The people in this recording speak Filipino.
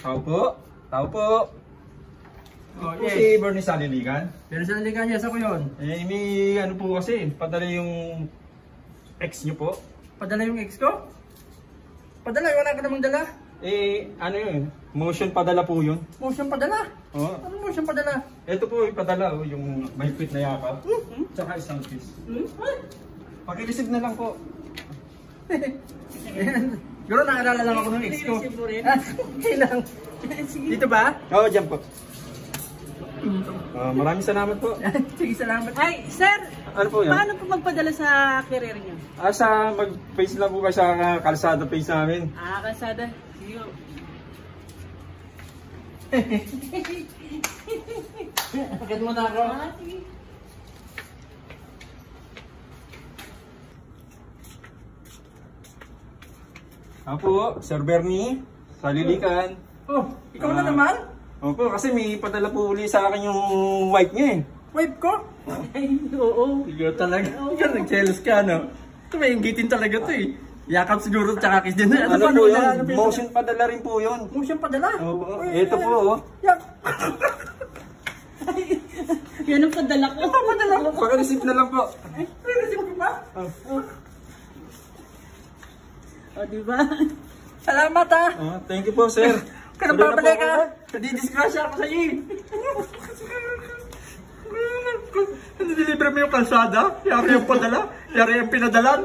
Tao po. Tao po. Oh, Po yes. si Bernie Saliligan. Pero sa nalikan niya, sa ko yun. Eh, may ano po kasi, padala yung ex nyo po. Padala yung ex ko? Padala, wala ka namang dala. Eh, ano yun? Motion padala po yun. Motion padala. Oh. Ano motion padala? Ito po yung padala, oh, yung mahigpit na yakap. Tsaka isang kiss. Paki-receive na lang po. Siguro nakalala lang ako ng ex ko. Okay lang. Dito ba? Oo, dyan po. Maraming salamat po. Sige, salamat. Ay, sir! Ano po yan? Paano po magpadala sa career niyo? Sa mag-face lang po kayo sa kalsada face namin. Kalsada. Sige. Pakit mo na ako. Sige. Apo, Sir Bernie, Salilikan. Oh, ikaw na naman? Opo, kasi may padala po uli sa akin yung wife niya eh. Wife ko? Ay, oo. Ikaw talaga. Ikaw nag-jealous ka, no? Ito may inggitin talaga to eh. Yakap siguro tsaka kiss din. Ano po yun? Motion padala rin po yun. Motion padala? Opo, ito po oh. Yak. Yan ang padala ko. Padala ko. Pag-receive na lang po. Receive ko ba? O, diba? Salamat ha. Thank you po, sir. Kaya babalik ka. Nadidisgrasya ako sa iyo. Nililibre mo yung kalsada? Yari yung padala? Yari yung pinadalan?